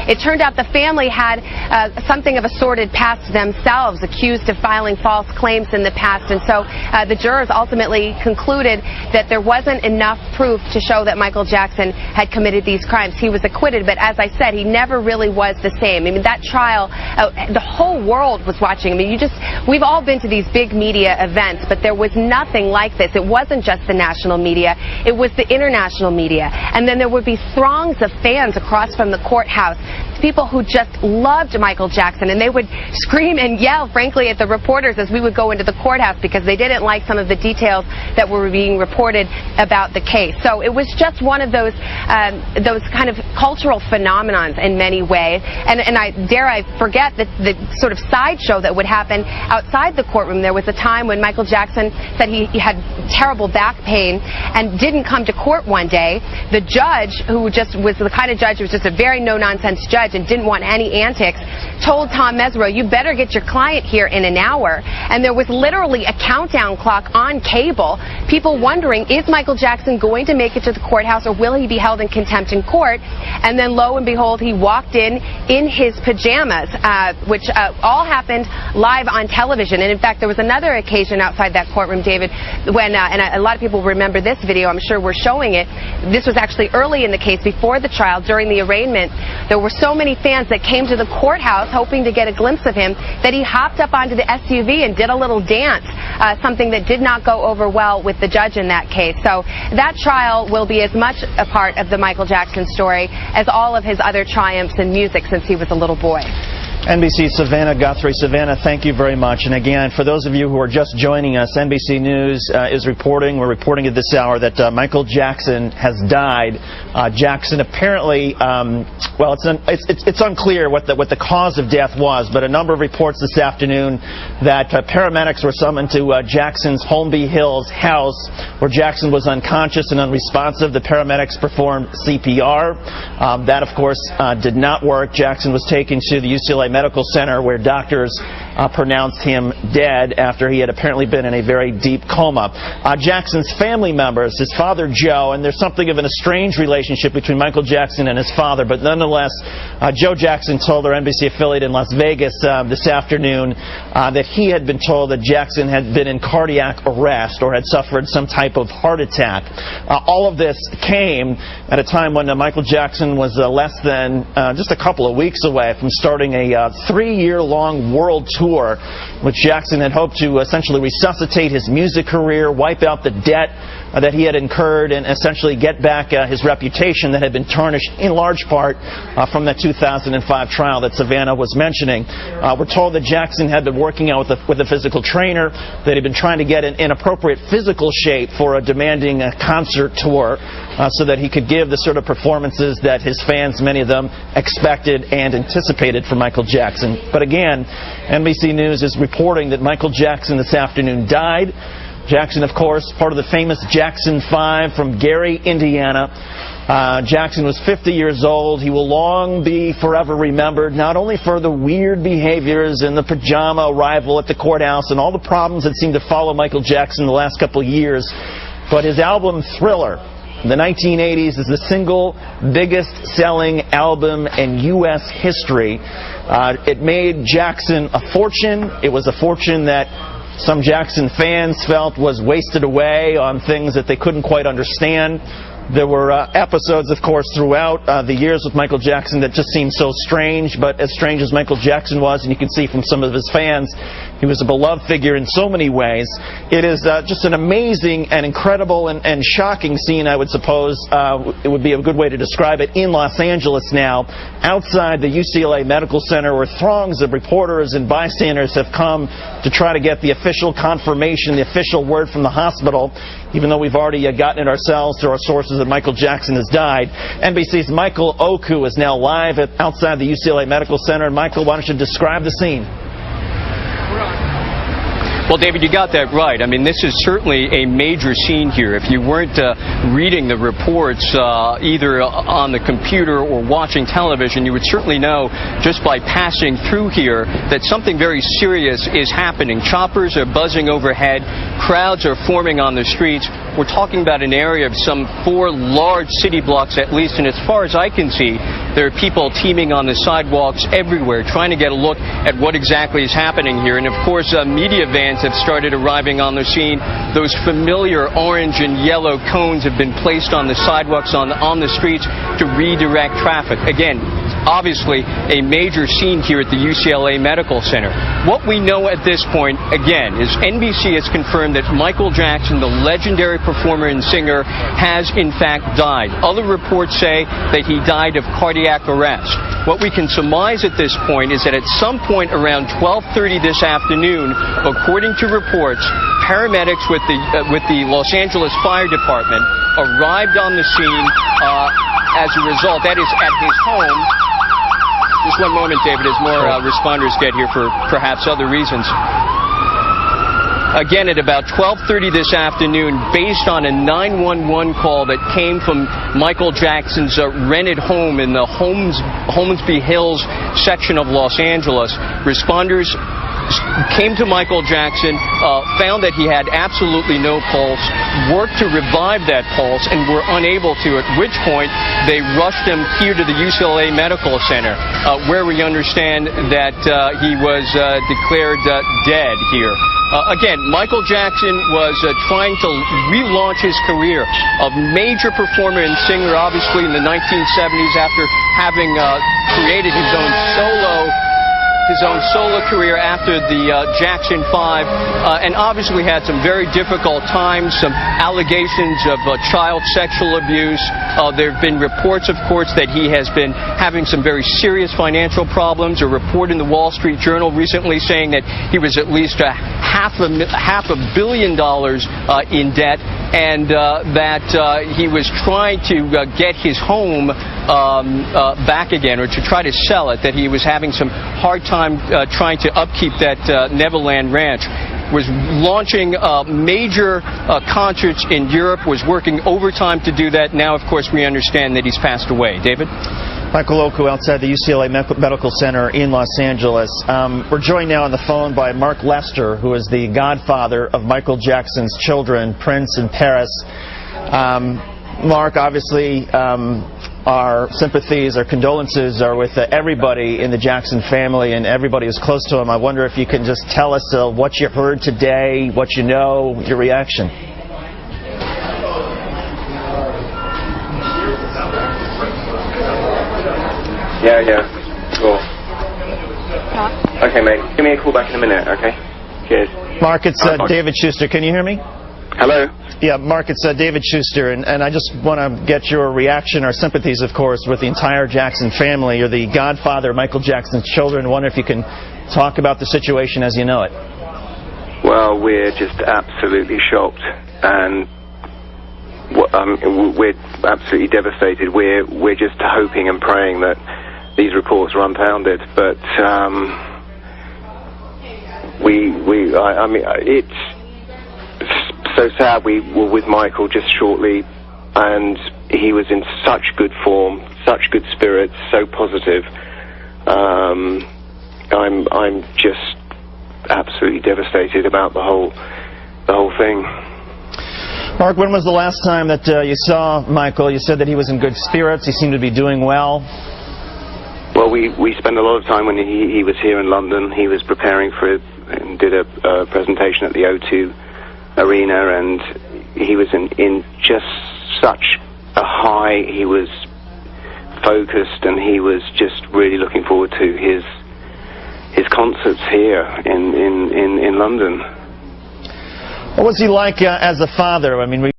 It turned out the family had something of a sordid past themselves, accused of filing false claims in the past, and so the jurors ultimately concluded that there wasn't enough proof to show that Michael Jackson had committed these crimes. He was acquitted, but as I said, he never really was the same. I mean, that trial, the whole world was watching. I mean, we've all been to these big media events, but there was nothing like this. It wasn't just the national media, it was the international media. And then there would be throngs of fans across from the courthouse, people who just loved Michael Jackson, and they would scream and yell, frankly, at the reporters as we would go into the courthouse because they didn't like some of the details that were being reported about the case. So it was just one of those kind of cultural phenomenons in many ways. And I forget the sort of sideshow that would happen outside the courtroom. There was a time when Michael Jackson said he had terrible back pain and didn't come to court one day. The judge, who just was the kind of judge who was just a very no-nonsense judge and didn't want any antics, told Tom Mesereau, you better get your client here in an hour. And there was literally a countdown clock on cable, people wondering, is Michael Jackson going to make it to the courthouse or will he be held in contempt in court? And then lo and behold, he walked in his pajamas, which all happened live on television. And in fact, there was another occasion outside that courtroom, David, when, and a lot of people remember this video, I'm sure we're showing it, this was actually early in the case, before the trial, during the arraignment. There were so many fans that came to the courthouse hoping to get a glimpse of him that he hopped up onto the SUV and did a little dance, something that did not go over well with the judge in that case. So that trial will be as much a part of the Michael Jackson story as all of his other triumphs in music since he was a little boy. NBC's Savannah Guthrie. Savannah, thank you very much. And again, for those of you who are just joining us, NBC News is reporting, we're reporting at this hour, that Michael Jackson has died. Jackson apparently, well, it's unclear what the cause of death was, but a number of reports this afternoon that paramedics were summoned to Jackson's Holmby Hills house, where Jackson was unconscious and unresponsive. The paramedics performed CPR. That, of course, did not work. Jackson was taken to the UCLA Medical Center, where doctors pronounced him dead after he had apparently been in a very deep coma. Jackson's family members, his father Joe, and there's something of an estranged relationship between Michael Jackson and his father, but nonetheless, Joe Jackson told our NBC affiliate in Las Vegas this afternoon that he had been told that Jackson had been in cardiac arrest or had suffered some type of heart attack. All of this came at a time when Michael Jackson was less than just a couple of weeks away from starting a 3-year-long world tour, which Jackson had hoped to essentially resuscitate his music career, wipe out the debt that he had incurred, and essentially get back his reputation that had been tarnished in large part from that 2005 trial that Savannah was mentioning. We're told that Jackson had been working out with a physical trainer, that he'd been trying to get in appropriate physical shape for a demanding concert tour so that he could give the sort of performances that his fans, many of them, expected and anticipated from Michael Jackson. But again, NBC News is reporting that Michael Jackson this afternoon died. Jackson, of course, part of the famous Jackson 5 from Gary, Indiana. Jackson was 50 years old. He will long be forever remembered, not only for the weird behaviors and the pajama arrival at the courthouse and all the problems that seemed to follow Michael Jackson the last couple of years, but his album Thriller in the 1980s is the single biggest selling album in U.S. history. It made Jackson a fortune. It was a fortune that some Jackson fans felt was wasted away on things that they couldn't quite understand. There were episodes, of course, throughout the years with Michael Jackson that just seemed so strange, but as strange as Michael Jackson was, and you can see from some of his fans, he was a beloved figure in so many ways. It is just an amazing and incredible and shocking scene, I would suppose. It would be a good way to describe it, in Los Angeles now, outside the UCLA Medical Center, where throngs of reporters and bystanders have come to try to get the official confirmation, the official word from the hospital, even though we've already gotten it ourselves through our sources that Michael Jackson has died. NBC's Michael Oku is now live outside the UCLA Medical Center. Michael, why don't you describe the scene? Well, David, you got that right. I mean, this is certainly a major scene here. If you weren't reading the reports either on the computer or watching television, you would certainly know just by passing through here that something very serious is happening. Choppers are buzzing overhead. Crowds are forming on the streets. we're talking about an area of some 4 large city blocks at least, and as far as I can see, there are people teeming on the sidewalks everywhere trying to get a look at what exactly is happening here. And of course, media vans have started arriving on the scene. Those familiar orange and yellow cones have been placed on the sidewalks, on the streets to redirect traffic. Again, obviously a major scene here at the UCLA Medical Center. What we know at this point, again, is NBC has confirmed that Michael Jackson, the legendary performer and singer, has in fact died. Other reports say that he died of cardiac arrest. What we can surmise at this point is that at some point around 12:30 this afternoon, according to reports, paramedics with the Los Angeles Fire Department arrived on the scene as a result. That is at his home. Just one moment, David, as more responders get here for perhaps other reasons. Again, at about 12:30 this afternoon, based on a 911 call that came from Michael Jackson's rented home in the Holmesby Hills section of Los Angeles, responders came to Michael Jackson, found that he had absolutely no pulse, worked to revive that pulse, and were unable to, at which point they rushed him here to the UCLA Medical Center, where we understand that he was declared dead here. Again, Michael Jackson was trying to relaunch his career. A major performer and singer, obviously, in the 1970s after having created his own solo career after the Jackson 5, and obviously had some very difficult times, some allegations of child sexual abuse. There have been reports, of course, that he has been having some very serious financial problems. A report in the Wall Street Journal recently saying that he was at least $500 million in debt, and that he was trying to get his home back again, or to try to sell it, that he was having some hard time trying to upkeep that Neverland Ranch. Was launching major concerts in Europe, was working overtime to do that. Now, of course, we understand that he's passed away. David? Michael Oku outside the UCLA Medical Center in Los Angeles. We're joined now on the phone by Mark Lester, who is the godfather of Michael Jackson's children, Prince and Paris. Mark, obviously, our sympathies, our condolences are with everybody in the Jackson family and everybody who's close to him. I wonder if you can just tell us what you heard today, what you know, your reaction. Yeah, cool. Okay, mate. Give me a call back in a minute, okay? Cheers. Mark, it's David Schuster. Can you hear me? Hello? Yeah, Mark, it's David Schuster, and I just want to get your reaction, our sympathies, of course, with the entire Jackson family. You're the godfather of Michael Jackson's children. I wonder if you can talk about the situation as you know it. Well, we're just absolutely shocked, and we're absolutely devastated. We're just hoping and praying that these reports are unfounded, but I mean, it's so sad. We were with Michael just shortly, and he was in such good form, such good spirits, so positive. I'm just absolutely devastated about the whole thing. Mark, when was the last time that you saw Michael? You said that he was in good spirits. He seemed to be doing well. Well, we spent a lot of time when he was here in London. He was preparing for it and did a presentation at the O2 Arena, and he was in just such a high. He was focused, and he was just really looking forward to his concerts here in London. What was he like as a father? I mean,